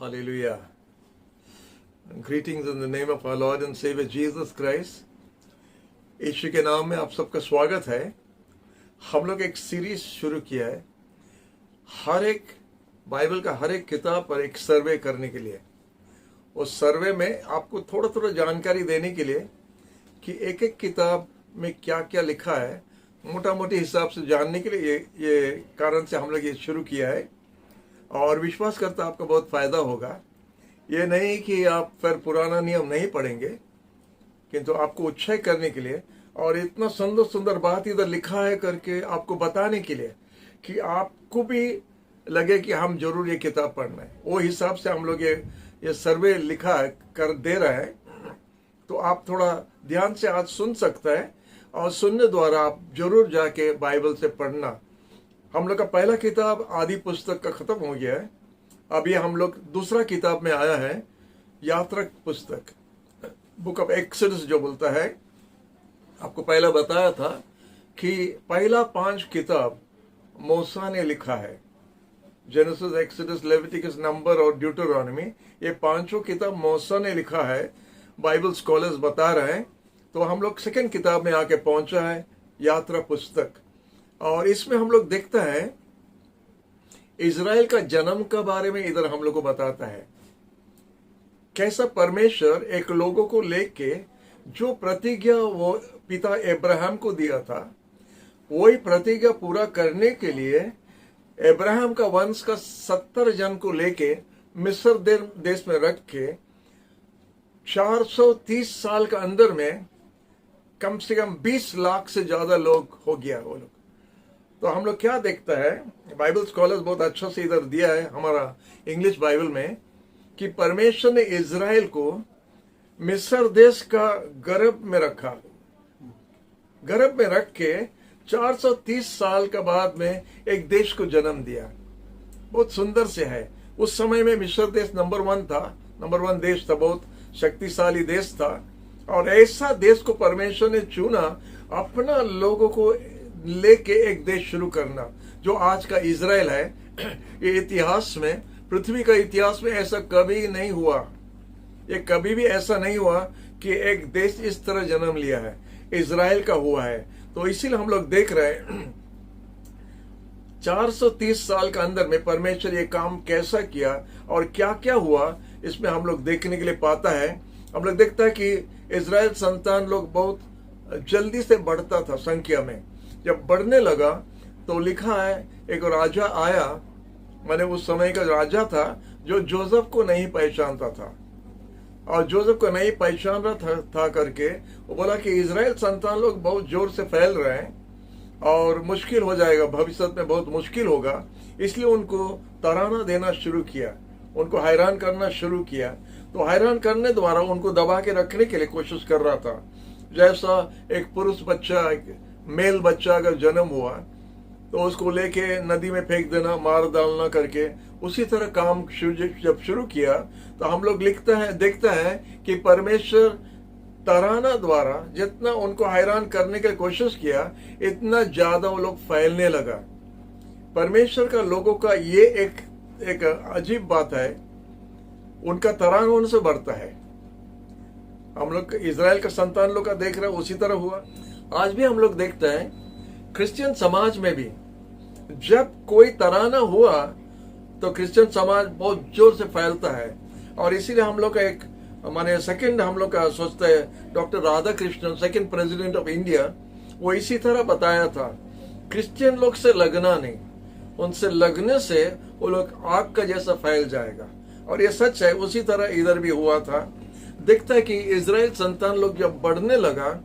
Hallelujah. Greetings in the name of our Lord and Savior Jesus Christ. यीशु के नाम में आप सबका स्वागत है। हम लोग एक सीरीज शुरू किया है हर एक बाइबल का हर एक किताब पर एक सर्वे करने के लिए। उस सर्वे में आपको थोड़ा थोड़ा जानकारी देने के लिए कि एक एक किताब में क्या क्या लिखा है, मोटा मोटी हिसाब से जानने के लिए ये कारण से हम लोग ये शुरू किया है। और विश्वास करता आपका बहुत फायदा होगा। ये नहीं कि आप फिर पुराना नियम नहीं पढ़ेंगे, किंतु आपको उत्साह करने के लिए और इतना सुंदर सुंदर बात इधर लिखा है करके आपको बताने के लिए कि आपको भी लगे कि हम जरूर ये किताब पढ़ना है। वो हिसाब से हम लोग ये सर्वे लिखा है कर दे रहे हैं। तो आप थोड़ा ध्यान से आज सुन सकते हैं और सुनने द्वारा आप जरूर जाके बाइबल से पढ़ना। हम लोग का पहला किताब आदि पुस्तक का खत्म हो गया है। अभी हम लोग दूसरा किताब में आया है, यात्रा पुस्तक, बुक ऑफ एक्सोडस जो बोलता है। आपको पहला बताया था कि पहला 5 किताब मूसा ने लिखा है। जेनेसिस, एक्सोडस, लेविटिकस, नंबर और ड्यूटरोनॉमी, ये 5 किताब मूसा ने लिखा है। बाइबल स्कॉलर्स बता रहे हैं। तो हम लोग सेकंड किताब में आके पहुंचा है, यात्रा पुस्तक। और इसमें हम लोग देखता है इज़राइल का जन्म के बारे में इधर हम लोग को बताता है। कैसा परमेश्वर एक लोगों को लेके जो प्रतिज्ञा वो पिता अब्राहम को दिया था, वही प्रतिज्ञा पूरा करने के लिए अब्राहम का वंश का 70 जन को लेके मिस्र देश में रख के 430 साल का अंदर में कम से कम 20 लाख से ज्यादा लोग हो गया वो लोग। तो हम लोग क्या देखता है, बाइबल स्कॉलर्स बहुत अच्छा से इधर दिया है हमारा इंग्लिश बाइबल में, कि परमेश्वर ने इज़राइल को मिस्र देश का गर्भ में रखा। गर्भ में रख के 430 साल के बाद में एक देश को जन्म दिया। बहुत सुंदर से है। उस समय में मिस्र देश नंबर 1 था, नंबर 1 देश था, बहुत शक्तिशाली देश था। और ऐसा देश को परमेश्वर ने चुना अपना लोगों को लेके एक देश शुरू करना, जो आज का इज़राइल है। ये इतिहास में, पृथ्वी का इतिहास में ऐसा कभी नहीं हुआ। ये कभी भी ऐसा नहीं हुआ कि एक देश इस तरह जन्म लिया है। इज़राइल का हुआ है। तो इसीलिए हम लोग देख रहे हैं 430 साल का अंदर में परमेश्वर ये काम कैसा किया और क्या क्या हुआ, इसमें हम लोग देखने के लिए पाता है। हम लोग देखता है कि इज़राइल संतान लोग बहुत जल्दी से बढ़ता था संख्या में। जब बढ़ने लगा तो लिखा है एक राजा आया, माने उस समय का राजा था जो जोसेफ को नहीं पहचानता था। और जोसेफ को नहीं पहचान रहा था करके वो बोला कि इज़राइल संतान लोग बहुत जोर से फैल रहे हैं और मुश्किल हो जाएगा, भविष्य में बहुत मुश्किल होगा। इसलिए उनको तराना देना शुरू किया, उनको हैरान करना शुरू किया। तो हैरान करने द्वारा उनको दबा के रखने के लिए कोशिश कर रहा था। जैसा एक पुरुष बच्चा, एक मेल बच्चा अगर जन्म हुआ तो उसको लेके नदी में फेंक देना, मार डालना करके, उसी तरह काम जब शुरू किया तो हम लोग देखता है कि परमेश्वर तराना द्वारा जितना उनको हैरान करने की कोशिश किया, इतना ज्यादा वो लोग फैलने लगा। परमेश्वर का लोगों का ये एक अजीब बात है, उनका तराना उनसे बढ़ता है। हम लोग इज़राइल का संतान लोग का देख रहे हैं, उसी तरह हुआ। आज भी हम लोग देखते हैं क्रिश्चियन समाज में भी जब कोई तराना हुआ तो क्रिश्चियन समाज बहुत जोर से फैलता है। और इसीलिए हम लोग का एक माने सेकंड हम लोग का सोचते हैं, doctor Radha Krishnan, second president of India, वो इसी तरह बताया था, क्रिश्चियन लोग से लगना नहीं, उनसे लगने से वो लोग आग का जैसा फैल जाएगा। और ये सच है, उसी तरह इधर भी हुआ था। दिखता है कि इज़राइल संतान लोग जब बढ़ने लगा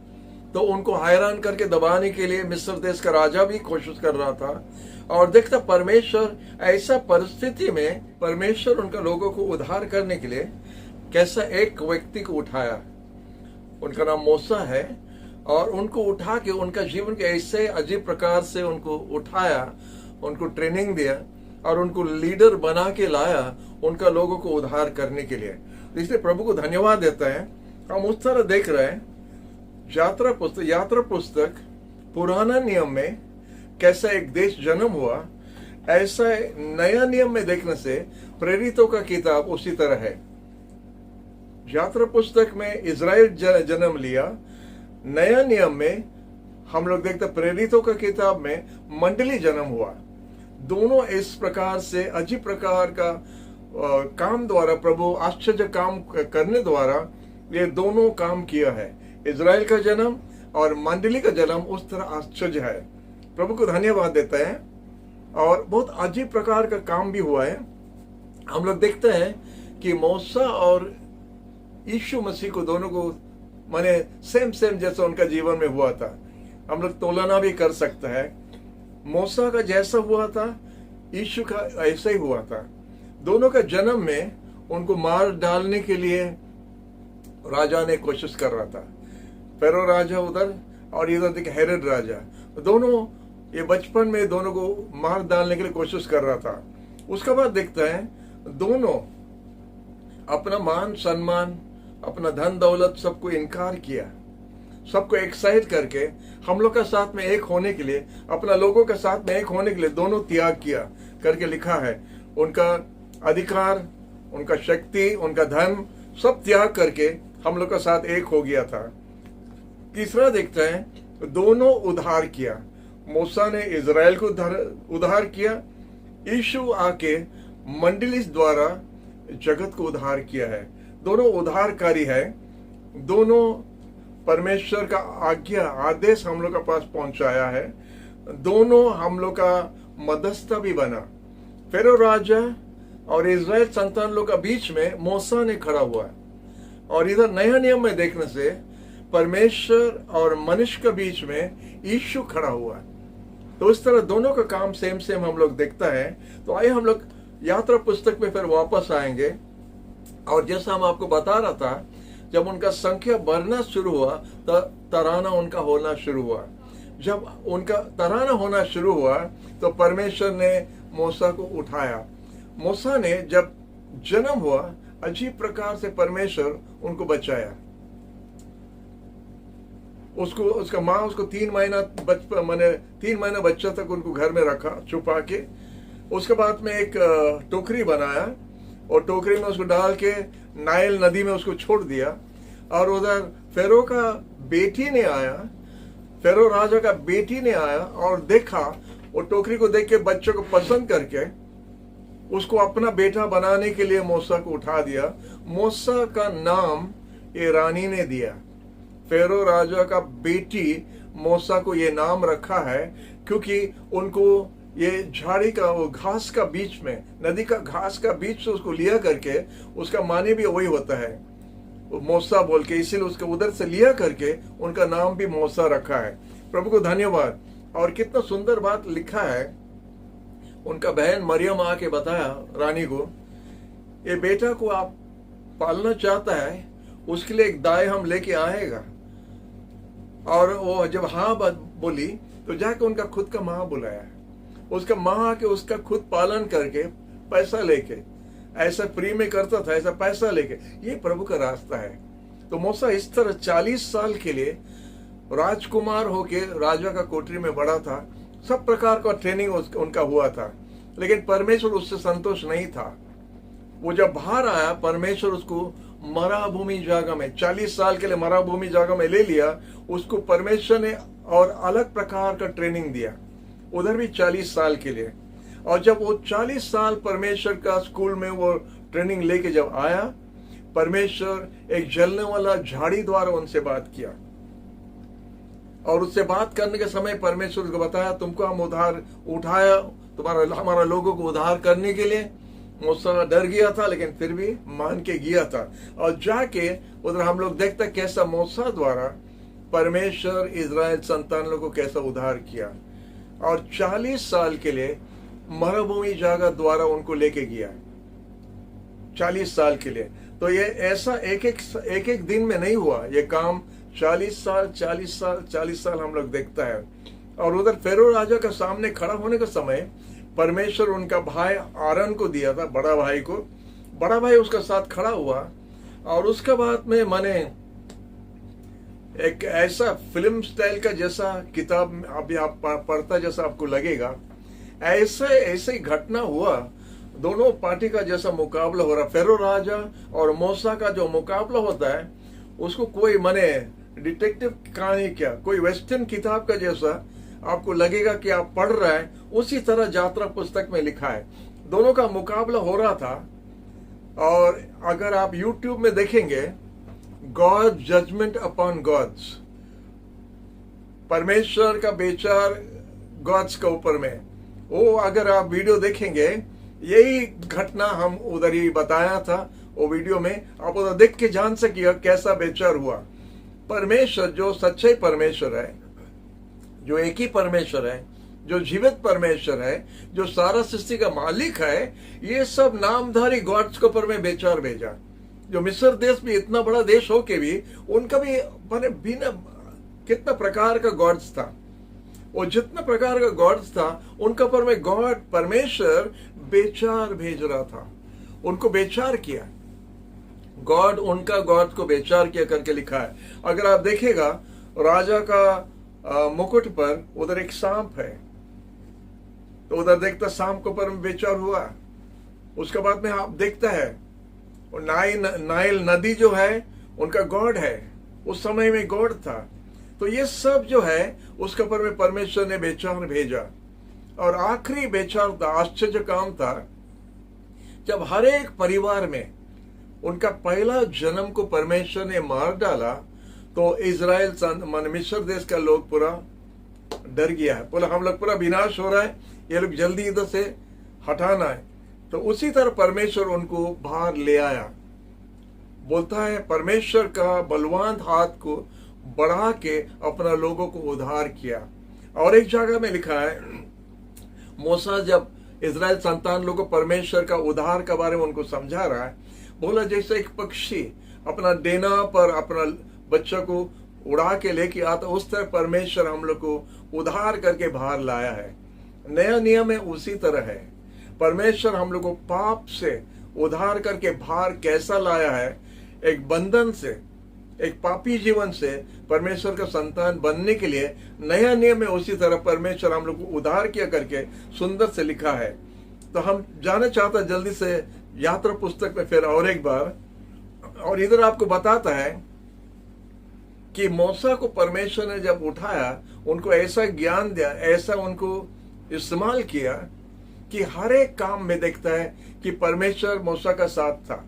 तो उनको हैरान करके दबाने के लिए मिस्र देश का राजा भी कोशिश कर रहा था। और देखता परमेश्वर ऐसा परिस्थिति में परमेश्वर उनका लोगों को उद्धार करने के लिए कैसा एक व्यक्ति को उठाया। उनका नाम मूसा है। और उनको उठा के उनका जीवन के ऐसे अजीब प्रकार से उनको उठाया, उनको ट्रेनिंग दिया और उनको लीडर बना के लाया उनका लोगों को उद्धार करने के लिए। इसलिए प्रभु को धन्यवाद देता है। हम उस तरह देख रहे हैं यात्रा पुस्तक पुराना नियम में कैसा एक देश जन्म हुआ, ऐसा नया नियम में देखने से प्रेरितों का किताब उसी तरह है। यात्रा पुस्तक में इजराइल जन्म लिया, नया नियम में हम लोग देखते प्रेरितों का किताब में मंडली जन्म हुआ। दोनों इस प्रकार से अजीब प्रकार का काम द्वारा, प्रभु आश्चर्य काम करने द्वारा ये दोनों काम किया है। इजराइल का जन्म और मंडली का जन्म उस तरह आश्चर्य है। प्रभु को धन्यवाद देते हैं। और बहुत अजीब प्रकार का काम भी हुआ है। हम लोग देखते हैं कि मूसा और यीशु मसीह को दोनों को माने सेम जैसा उनका जीवन में हुआ था। हम लोग तुलना भी कर सकते हैं। मूसा का जैसा हुआ था, यीशु का ऐसा ही हुआ था। दोनों का जन्म में उनको मार डालने के लिए राजा ने कोशिश कर रहा था। फेरो राजा उधर और इधर देखिए हेरोद राजा, दोनों ये बचपन में दोनों को मार डालने के लिए कोशिश कर रहा था। उसके बाद देखते हैं दोनों अपना मान सम्मान, अपना धन दौलत सबको इनकार किया। सबको एक्साइट करके हम लोग का साथ में एक होने के लिए, अपना लोगों के साथ में एक होने के लिए दोनों त्याग किया करके लिखा है। उनका अधिकार, उनका शक्ति, उनका धन सब त्याग करके हम लोग का साथ एक हो गया था। तीसरा देखते हैं दोनों उद्धार किया। मूसा ने इजराइल को उद्धार किया, यीशु आके मंडली द्वारा जगत को उद्धार किया है। दोनों उद्धारकारी है। दोनों परमेश्वर का आज्ञा आदेश हम लोग के पास पहुंचाया है। दोनों हम लोग का मध्यस्थ भी बना। फेरो राजा और इजराइल संतान लोग का बीच में मूसा ने खड़ा हुआ। और इधर नया नियम में देखने से परमेश्वर और मनुष्य के बीच में यीशु खड़ा हुआ। तो इस तरह दोनों का काम सेम हम लोग देखता है। तो आइए हम लोग यात्रा पुस्तक में फिर वापस आएंगे। और जैसा हम आपको बता रहा था, जब उनका संख्या बढ़ना शुरू हुआ तो तराना उनका होना शुरू हुआ। जब उनका तराना होना शुरू हुआ तो परमेश्वर ने मूसा को उठाया। मूसा ने जब जन्म हुआ, अजीब प्रकार से परमेश्वर उनको बचाया। उसका माँ उसको 3 महीना 3 महीना बच्चा तक उनको घर में रखा छुपा के। उसके बाद में एक टोकरी बनाया और टोकरी में उसको डाल के नाइल नदी में उसको छोड़ दिया। और उधर फेरो का बेटी ने आया, फेरो राजा का बेटी ने आया और देखा, वो टोकरी को देख के बच्चों को पसंद करके उसको अपना बेटा बनाने के लिए मूसा को उठा दिया। मूसा का नाम ये रानी ने दिया। फेरो राजा का बेटी मूसा को ये नाम रखा है क्योंकि उनको ये झाड़ी का, वो घास का बीच में, नदी का घास का बीच से उसको लिया करके, उसका माने भी वही होता है मूसा बोल के, इसीलिए उसको उधर से लिया करके उनका नाम भी मूसा रखा है। प्रभु को धन्यवाद। और कितना सुंदर बात लिखा है। उनका बहन मरियम आके बताया रानी को, ये बेटा को आप पालना चाहता है, उसके लिए एक दाई हम लेके आएगा। और वो जब हाँ बोली तो जाके उनका खुद का माँ बुलाया। उसका माँ आके उसका खुद पालन करके पैसा लेके, ऐसा फ्री में करता था, ऐसा पैसा लेके, ये प्रभु का रास्ता है। तो मूसा इस तरह 40 साल के लिए राजकुमार होके राजा का कोठरी में बड़ा था। सब प्रकार का ट्रेनिंग उनका हुआ था, लेकिन परमेश्वर उससे संतोष नहीं था। वो जब बाहर आया, परमेश्वर उसको मराभूमि जगह में 40 साल के लिए मराभूमि जगह में ले लिया। उसको परमेश्वर ने और अलग प्रकार का ट्रेनिंग दिया, उधर भी 40 साल के लिए। और जब वो 40 साल परमेश्वर का स्कूल में वो ट्रेनिंग लेके जब आया, परमेश्वर एक जलने वाला झाड़ी द्वारा उनसे बात किया। और उससे बात करने के समय परमेश्वर को बताया, तुमको हम उधार उठाया, हमारा लोगों को उधार करने के लिए। मूसा डर गया था, लेकिन फिर भी मान के गया था। और जाके उधर हम लोग देखते कैसा मूसा द्वारा परमेश्वर इजराइल संतान लोगों को कैसा उद्धार किया। और 40 साल के लिए मरुभूमि जगह द्वारा उनको लेके गया, 40 साल के लिए। तो ये ऐसा एक दिन में नहीं हुआ ये काम। 40 साल हम लोग देखता है। और उधर फेरो राजा का सामने खड़ा होने का समय परमेश्वर उनका भाई आरन को दिया था, बड़ा भाई को। बड़ा भाई उसका साथ खड़ा हुआ। और उसके बाद में माने एक ऐसा फिल्म स्टाइल का जैसा किताब अभी आप पढ़ता जैसा आपको लगेगा, ऐसे घटना हुआ। दोनों पार्टी का जैसा मुकाबला हो रहा, फेरो राजा और मूसा का जो मुकाबला होता है उसको कोई माने डिटेक्टिव कहानी क्या, कोई वेस्टर्न किताब का जैसा आपको लगेगा कि आप पढ़ रहे हैं, उसी तरह यात्रा पुस्तक में लिखा है। दोनों का मुकाबला हो रहा था। और अगर आप YouTube में देखेंगे, गॉड जजमेंट अपॉन गॉड्स, परमेश्वर का विचार गॉड्स के ऊपर में, वो अगर आप वीडियो देखेंगे, यही घटना हम उधर ही बताया था वो वीडियो में, आप उधर देख के जान सकिए कैसा विचार हुआ। परमेश्वर जो सच्चे परमेश्वर है, जो एक ही परमेश्वर है, जो जीवित परमेश्वर है, जो सारा सृष्टि का मालिक है, ये सब नामधारी गॉड्स के ऊपर में विचार भेजा। जो मिस्र देश भी इतना बड़ा देश हो के भी उनका भी माने बिना कितना प्रकार का गॉड्स था, और जितना प्रकार का गॉड्स था उनका पर में गॉड परमेश्वर बेचार भेज रहा था, उनको बेचार किया। गॉड उनका गॉड को बेचार किया करके लिखा है। अगर आप देखेगा राजा का मुकुट पर उधर एक सांप है, तो उधर देखता सांप को पर बेचार हुआ। उसके बाद में आप देखता है नाइल नदी जो है उनका गॉड है, उस समय में गॉड था। तो ये सब जो है उसके ऊपर में परमेश्वर ने बेचार भेजा। और आखिरी बेचार था, आश्चर्य काम था, जब हर एक परिवार में उनका पहला जन्म को परमेश्वर ने मार डाला, तो इजराइल मान मिस्र देश का लोग पूरा डर गया है, बोला हम लोग पूरा विनाश हो रहा है, ये लोग जल्दी इधर से हटाना है। तो उसी तरह परमेश्वर उनको बाहर ले आया। बोलता है परमेश्वर का बलवान हाथ को बढ़ा के अपना लोगों को उद्धार किया। और एक जगह में लिखा है, मूसा जब इजराइल संतान लोगों को परमेश्वर का उद्धार के बारे में उनको समझा रहा है, बोला जैसे एक पक्षी अपना डेना पर अपना बच्चा को उड़ा के लेके आता, उस तरह परमेश्वर हम लोग को उद्धार करके बाहर लाया है। नया नियम में उसी तरह है, परमेश्वर हम लोग को पाप से उद्धार करके बाहर कैसा लाया है, एक बंधन से, एक पापी जीवन से परमेश्वर का संतान बनने के लिए नया नियम में उसी तरह परमेश्वर हम लोग को उद्धार किया करके सुंदर से लिखा है। तो हम जाना चाहता जल्दी से यात्रा पुस्तक में फिर और एक बार, और इधर आपको बताता है कि मूसा को परमेश्वर ने जब उठाया, उनको ऐसा ज्ञान दिया, ऐसा उनको इस्तेमाल किया कि हर एक काम में देखता है कि परमेश्वर मूसा का साथ था।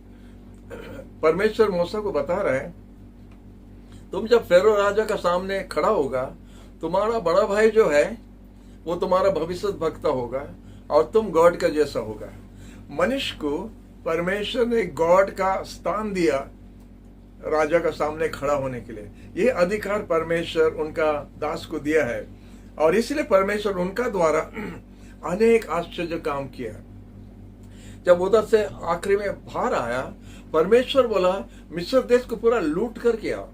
परमेश्वर मूसा को बता रहा है, तुम जब फेरो राजा का सामने खड़ा होगा, तुम्हारा बड़ा भाई जो है वो तुम्हारा भविष्य वक्ता होगा और तुम गॉड का जैसा होगा। मनुष्य को परमेश्वर ने गॉड का स्थान दिया राजा का सामने खड़ा होने के लिए। ये अधिकार परमेश्वर उनका दास को दिया है, और इसलिए परमेश्वर उनका द्वारा अनेक आश्चर्य काम किया। जब उधर से आखिरी में बाहर आया, परमेश्वर बोला मिस्र देश को पूरा लूट करके आओ।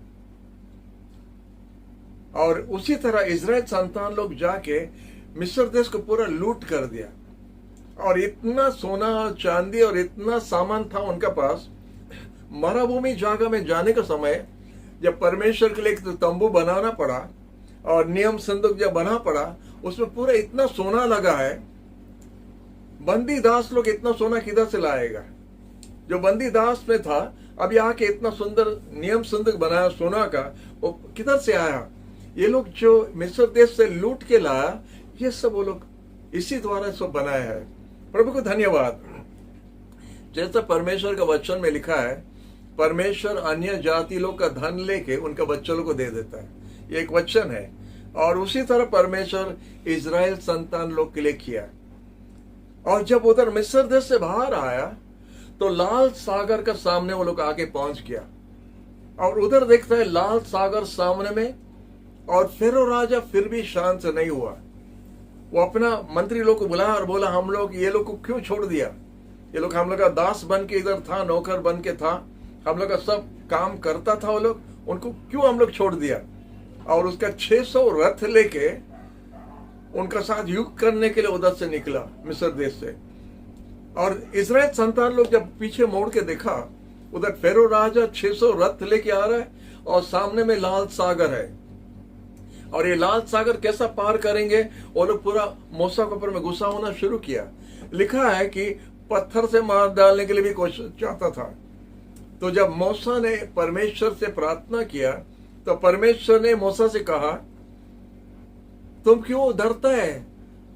और उसी तरह इजराइल संतान लोग जाके मिस्र देश को पूरा लूट कर दिया। और इतना सोना और चांदी और इतना सामान था उनका पास। मरुभूमि जगह में जाने का समय जब परमेश्वर के लिए तो तंबू बनाना पड़ा और नियम संदूक जब बना पड़ा, उसमें पूरा इतना सोना लगा है। बंदी दास लोग इतना सोना किधर से लाएगा? जो बंदी दास में था, अब यहाँ के इतना सुंदर नियम संदूक बनाया सोना का, वो किधर से आया? ये लोग जो मिस्र देश से लूट के लाया, ये सब वो लोग इसी द्वारा सब बनाया है। प्रभु को धन्यवाद। जैसा परमेश्वर का वचन में लिखा है, परमेश्वर अन्य जाति लोग का धन लेके उनका बच्चों को दे देता है, ये एक वचन है। और उसी तरह परमेश्वर इजराइल संतान लोग के लिए किया। और जब उधर मिस्र देश से बाहर आया, तो लाल सागर का सामने वो लोग आके पहुंच गया। और उधर देखता है लाल सागर सामने में, और फेरो राजा फिर भी शांत नहीं हुआ। वो अपना मंत्री लोग को बुलाया और बोला, हम लोग ये लोग को क्यों छोड़ दिया? ये लोग हम लोग का दास बन के इधर था, नौकर बन के था, हम लोग का सब काम करता था, वो लोग, उनको क्यों हम लोग छोड़ दिया? और उसका 600 रथ लेके उनका साथ युद्ध करने के लिए उधर से निकला मिस्र देश से। और इजराइल संतान लोग जब पीछे मोड़ के देखा, उधर फेरो राजा 600 रथ लेके आ रहा है और सामने में लाल सागर है। और ये लाल सागर कैसा पार करेंगे? वो लोग पूरा मूसा के ऊपर में गुस्सा होना शुरू किया। लिखा है कि पत्थर से मार डालने के लिए भी कोशिश चाहता था। तो जब मूसा ने परमेश्वर से प्रार्थना किया तो परमेश्वर ने मूसा से कहा, तुम क्यों डरता है,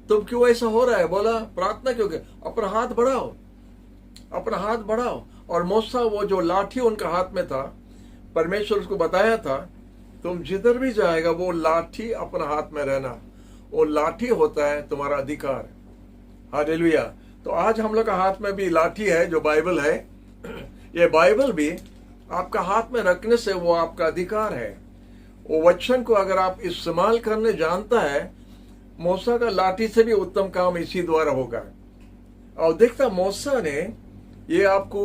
तुम क्यों ऐसा हो रहा है? बोला, प्रार्थना क्यों किया? अपना हाथ बढ़ाओ, अपना हाथ बढ़ाओ। और मूसा, वो जो लाठी उनका हाथ में था, परमेश्वर उसको बताया था, तुम जिधर भी जाएगा वो लाठी अपना हाथ में रहना, वो लाठी होता है तुम्हारा अधिकार। हालेलुया। तो आज हम लोग का हाथ में भी लाठी है जो बाइबल है। ये बाइबल भी आपका हाथ में रखने से वो आपका अधिकार है। वो वचन को अगर आप इस्तेमाल करने जानता है, मूसा का लाठी से भी उत्तम काम इसी द्वारा होगा। और देखता मूसा ने, ये आपको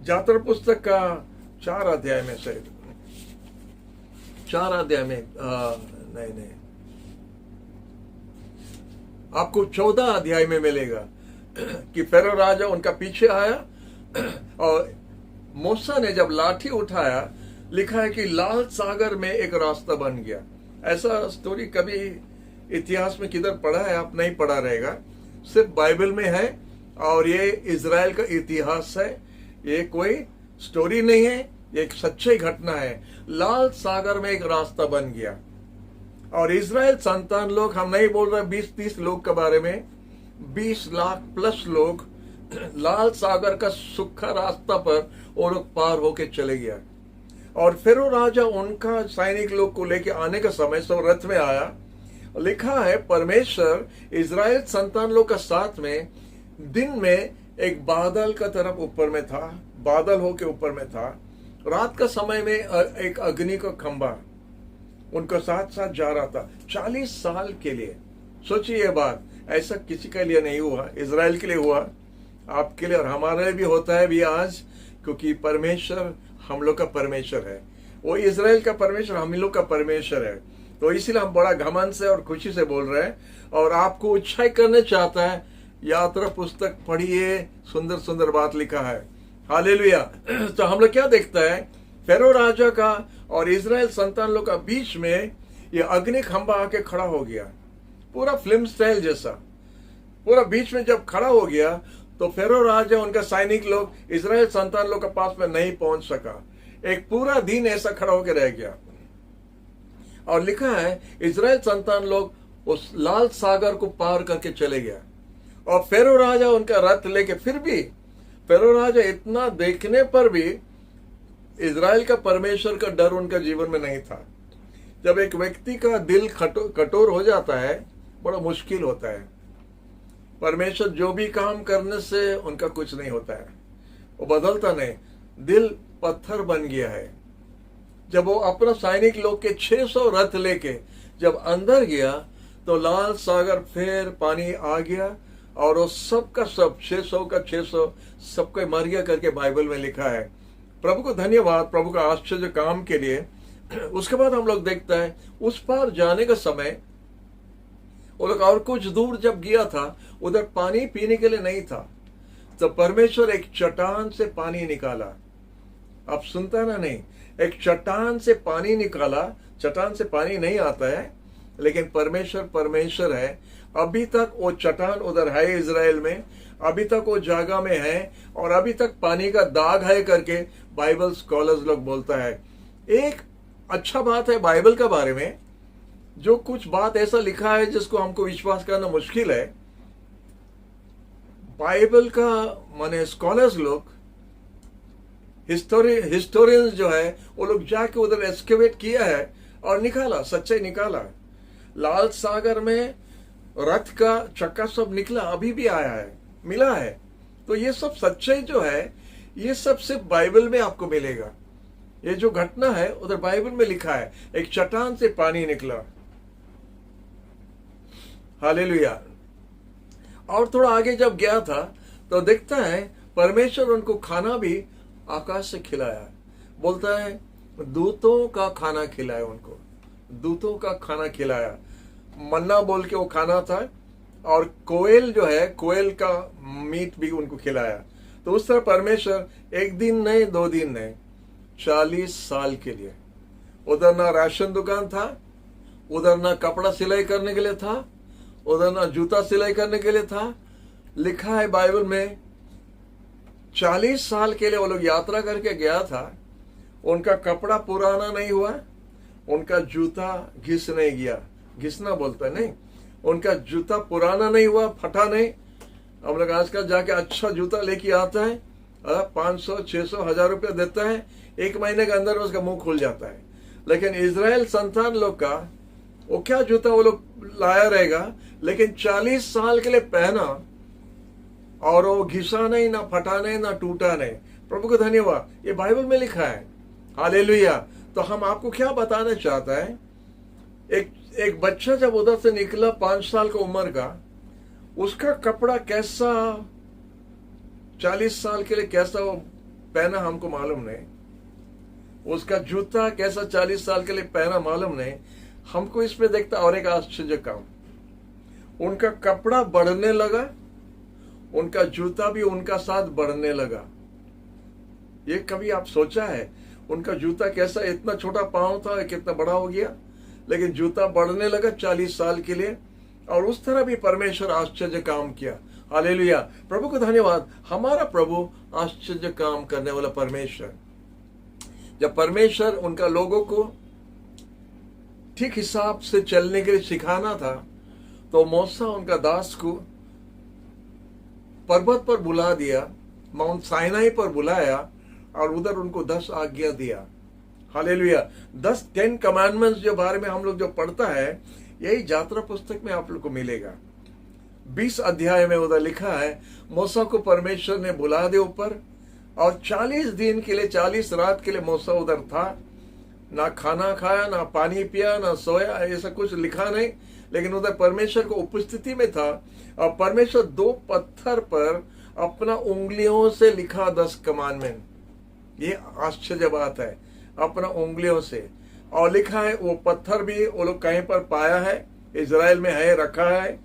यात्रा पुस्तक का 4 अध्याय में से 4 अध्याय में नहीं आपको 14 अध्याय में मिलेगा कि फेरो राजा उनका पीछे आया और मूसा ने जब लाठी उठाया, लिखा है कि लाल सागर में एक रास्ता बन गया। ऐसा स्टोरी कभी इतिहास में किधर पढ़ा है? आप नहीं पढ़ा रहेगा, सिर्फ बाइबल में है। और ये इजराइल का इतिहास है, ये कोई स्टोरी नहीं है, ये एक सच्ची घटना है। लाल सागर में एक रास्ता बन गया और इजराइल संतान लोग, हम नहीं बोल रहे 20-30 लोग के बारे में, 20 लाख प्लस लोग लाल सागर का सूखा रास्ता पर वो लोग पार होके चले गया। और फिर वो राजा उनका सैनिक लोग को लेके आने का समय सब रथ में आया। लिखा है परमेश्वर इजराइल संतान लोग का साथ में दिन में एक बादल का तरफ ऊपर में था, बादल होके ऊपर में था। रात का समय में एक अग्नि का खंबा उनका साथ साथ जा रहा था 40 साल के लिए। सोचिए ये बात, ऐसा किसी के लिए नहीं हुआ, इजराइल के लिए हुआ, आपके लिए और हमारे लिए भी होता है भी आज, क्योंकि परमेश्वर हम लोग का परमेश्वर है, वो इजराइल का परमेश्वर हम लोग का परमेश्वर है। तो इसीलिए हम बड़ा घमंड से और खुशी से बोल रहे हैं और आपको उत्साहित करने चाहता है। यात्रा पुस्तक पढ़िए, सुंदर सुंदर बात लिखा है। हालेलुया। तो हम लोग क्या देखता है, फेरो राजा का और इजराइल संतान लोग का बीच में ये अग्नि खंबा आके खड़ा हो गया, पूरा फिल्म स्टाइल जैसा, पूरा बीच में जब खड़ा हो गया तो फेरो राजा उनका सैनिक लोग इजराइल संतान लोग के पास में नहीं पहुंच सका। एक पूरा दिन ऐसा खड़ा होकर रह गया। और लिखा है इजराइल संतान लोग उस लाल सागर को पार करके चले गया और फेरो राजा उनका रथ लेके, फिर भी फेरो राजा इतना देखने पर भी इजराइल का परमेश्वर का डर उनका जीवन में नहीं था। जब एक व्यक्ति का दिल कठोर हो जाता है, बड़ा मुश्किल होता है। परमेश्वर जो भी काम करने से उनका कुछ नहीं होता है, वो बदलता नहीं। दिल पत्थर बन गया है। जब वो अपना सैनिक लोग के 600 रथ लेके जब अंदर गया तो लाल सागर फिर पानी आ गया और वो सब का सब 600 का 600 सबको मर गया करके बाइबल में लिखा है। प्रभु को धन्यवाद, प्रभु का आश्चर्य काम के लिए। उसके बाद हम लोग देखते हैं उस पार जाने का समय वो लोग और कुछ दूर जब गया था, उधर पानी पीने के लिए नहीं था, तो परमेश्वर एक चट्टान से पानी निकाला। आप सुनता ना नहीं, एक चट्टान से पानी निकाला। चट्टान से पानी नहीं आता है, लेकिन परमेश्वर परमेश्वर है। अभी तक वो चट्टान उधर है इजराइल में, अभी तक वो जगह में है और अभी तक पानी का दाग है करके बाइबल स्कॉलर्स लोग बोलता है। एक अच्छा बात है बाइबल के बारे में, जो कुछ बात ऐसा लिखा है जिसको हमको विश्वास करना मुश्किल है। बाइबल का माने स्कॉलर्स लोग, हिस्टोरियंस जो है, वो लोग जाके उधर एक्सकेवेट किया है और निकाला, सच्चाई निकाला। लाल सागर में रथ का चक्का सब निकला, अभी भी आया है, मिला है। तो ये सब सच्चाई जो है, ये सब सिर्फ बाइबल में आपको मिलेगा। ये जो घटना है उधर बाइबल में लिखा है, एक चट्टान से पानी निकला। हालेलुया। और थोड़ा आगे जब गया था तो देखता है परमेश्वर उनको खाना भी आकाश से खिलाया। बोलता है दूतों का खाना खिलाया, उनको दूतों का खाना खिलाया। मन्ना बोल के वो खाना था, और कोयल जो है, कोयल का मीट भी उनको खिलाया। तो उस तरह परमेश्वर एक दिन नहीं, 2 दिन नहीं, 40 साल के लिए। उधर ना राशन दुकान था, उधर ना कपड़ा सिलाई करने के लिए था, उधर ना जूता सिलाई करने के लिए था, लिखा है बाइबल में 40 साल के लिए वो लोग यात्रा करके गया था, उनका कपड़ा पुराना नहीं हुआ, उनका जूता घिस नहीं गया, घिसना बोलता है नहीं, उनका जूता पुराना नहीं हुआ, फटा नहीं। हम लोग आजकल जाके अच्छा जूता लेके आता है, 500 600 1000 रुपया देता है, 1 महीने के अंदर उसका मुंह खुल जाता है। लेकिन इजराइल संतान लोग का वो क्या जूता वो लोग लाया रहेगा, लेकिन 40 साल के लिए पहना और वो घिसा नहीं, ना फटा नहीं, ना टूटा नहीं। प्रभु को धन्यवाद, ये बाइबल में लिखा है। हालेलुया। तो हम आपको क्या बताना चाहता है, एक बच्चा जब उधर से निकला 5 साल का उम्र का, उसका कपड़ा कैसा 40 साल के लिए कैसा वो पहना हमको मालूम नहीं, उसका जूता कैसा 40 साल के लिए पहना मालूम नहीं। हमको इसमें देखता और एक आश्चर्य काम, उनका कपड़ा बढ़ने लगा, उनका जूता भी उनका साथ बढ़ने लगा। ये कभी आप सोचा है उनका जूता कैसा, इतना छोटा पांव था कितना बड़ा हो गया, लेकिन जूता बढ़ने लगा 40 साल के लिए। और उस तरह भी परमेश्वर आश्चर्य काम किया। हालेलुया, प्रभु को धन्यवाद। हमारा प्रभु आश्चर्य काम करने वाला परमेश्वर, जब परमेश्वर उनका लोगों को ठीक हिसाब से चलने के लिए सिखाना था, तो मूसा उनका दास को पर्वत पर बुला दिया, माउंट साइनाई पर बुलाया और उधर उनको 10 आज्ञा दिया। हालेलुया। 10 कमांडमेंट्स जो बारे में हम लोग जो पढ़ता है, यही यात्रा पुस्तक में आप लोग को मिलेगा। 20 अध्याय में उधर लिखा है, मूसा को परमेश्वर ने बुला दिया ऊपर, और 40 दिन के लिए 40 रात के लिए मूसा उधर था। ना खाना खाया, ना पानी पिया, ना सोया, ऐसा कुछ लिखा नहीं, लेकिन उधर परमेश्वर को उपस्थिति में था। और परमेश्वर 2 पत्थर पर अपना उंगलियों से लिखा 10 कमांडमेंट। ये आश्चर्य बात है, अपना उंगलियों से। और लिखा है, वो पत्थर भी वो लोग कहीं पर पाया है, इजराइल में है, रखा है।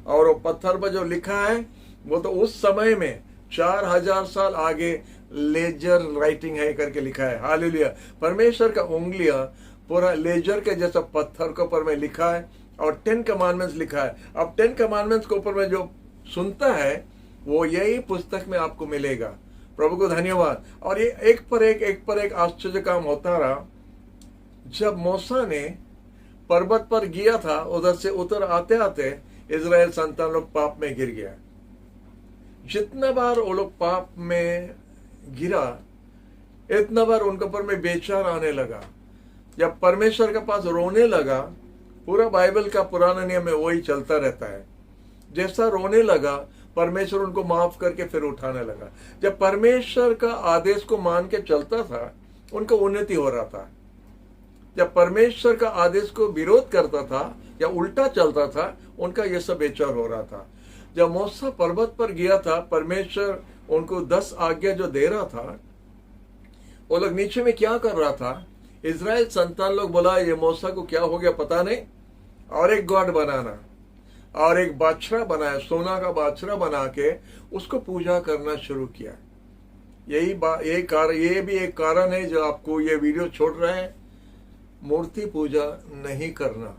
और वो पत्थर पर जो लिखा है वो तो उस समय में 4000 साल आगे लेजर राइटिंग है करके लिखा है। हालेलुया। परमेश्वर का उंगलियां पूरा लेजर के जैसा पत्थर के ऊपर में लिखा है, और 10 कमांडमेंट्स लिखा है। अब 10 कमांडमेंट्स के ऊपर में जो सुनता है वो यही पुस्तक में आपको मिलेगा। प्रभु को धन्यवाद। और ये एक पर एक आश्चर्य काम होता रहा। जब मूसा ने पर्वत पर गया था, उधर से उतर आते आते इजराइल संतान लोग पाप में गिर गया। जितना बार वो लोग पाप में गिरा, इतना बार उनके ऊपर में बेचार आने लगा। जब परमेश्वर के पास रोने लगा, पूरा बाइबल का पुराना नियम में वही चलता रहता है, जैसा रोने लगा परमेश्वर उनको माफ करके फिर उठाने लगा। जब परमेश्वर का आदेश को मान के चलता था, उनका उन्नति हो रहा था। जब परमेश्वर का आदेश को विरोध करता था या उल्टा चलता था, उनका यह सब बेचार हो रहा था। जब मूसा पर्वत पर गया था, परमेश्वर उनको 10 आज्ञा जो दे रहा था, वो लोग नीचे में क्या कर रहा था, इजराइल संतान लोग बोला ये मूसा को क्या हो गया पता नहीं, और एक गॉड बनाना, और एक बाछड़ा बनाया, सोना का बाछड़ा बना के उसको पूजा करना शुरू किया। ये भी एक कारण है जो आपको ये वीडियो छोड़ रहे हैं। मूर्ति पूजा नहीं करना,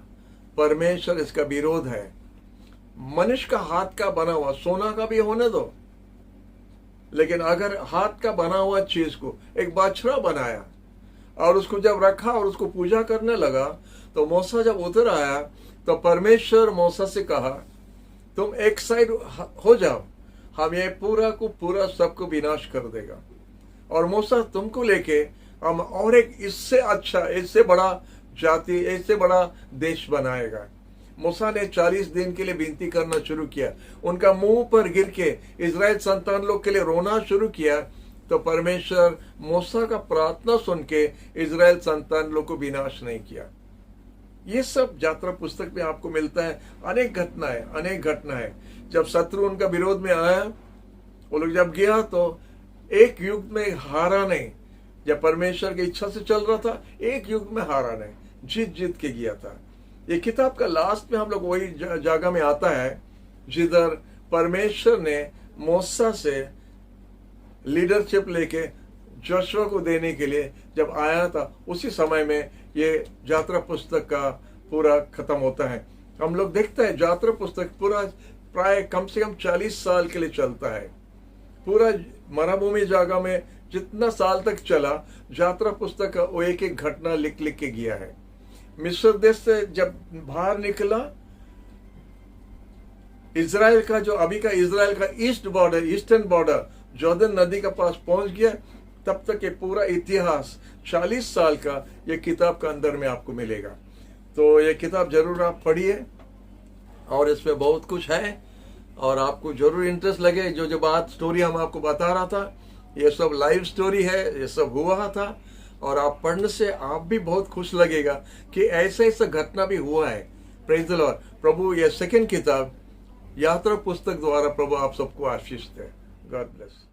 परमेश्वर इसका विरोध है। मनुष्य का हाथ का बना हुआ, सोना का भी होने दो, लेकिन अगर हाथ का बना हुआ चीज को एक बाछड़ा बनाया और उसको जब रखा और उसको पूजा करने लगा, तो मूसा जब उतर आया तो परमेश्वर मूसा से कहा, तुम एक साइड हो जाओ, हम ये पूरा को पूरा सबको विनाश कर देगा, और मूसा तुमको लेके हम और एक इससे अच्छा, इससे बड़ा जाति, इससे बड़ा देश बनाएगा। मूसा ने 40 दिन के लिए विनती करना शुरू किया, उनका मुंह पर गिर के इजराइल संतान लोग के लिए रोना शुरू किया। तो परमेश्वर मूसा का प्रार्थना सुन के इजराइल संतान लोग को विनाश नहीं किया। ये सब यात्रा पुस्तक में आपको मिलता है। अनेक घटना है। जब शत्रु उनका विरोध में आया, वो लोग जब गया तो एक युग में हारा नहीं। जब परमेश्वर की इच्छा से चल रहा था, एक युग में हारा नहीं, जीत के गया था। ये किताब का लास्ट में हम लोग वही जगह में आता है जिधर परमेश्वर ने मूसा से लीडरशिप लेके जोशुआ को देने के लिए जब आया था, उसी समय में ये यात्रा पुस्तक का पूरा खत्म होता है। हम लोग देखते हैं यात्रा पुस्तक पूरा प्राय कम से कम 40 साल के लिए चलता है। पूरा मरुभूमि जगह में जितना साल तक चला, यात्रा पुस्तक का वो एक एक घटना लिख लिख के गया है। मिस्र देश से जब बाहर निकला, इजराइल का जो अभी का इजराइल का ईस्टर्न बॉर्डर जॉर्डन नदी के पास पहुंच गया, तब तक ये पूरा इतिहास 40 साल का ये किताब का अंदर में आपको मिलेगा। तो ये किताब जरूर आप पढ़िए, और इसमें बहुत कुछ है और आपको जरूर इंटरेस्ट लगे। जो जो बात स्टोरी हम आपको बता रहा था, ये सब लाइव स्टोरी है, ये सब हुआ था, और आप पढ़ने से आप भी बहुत खुश लगेगा कि ऐसा ऐसा घटना भी हुआ है। Praise the Lord. प्रभु ये सेकंड किताब यात्रा पुस्तक द्वारा प्रभु आप सबको आशीष दे। God bless.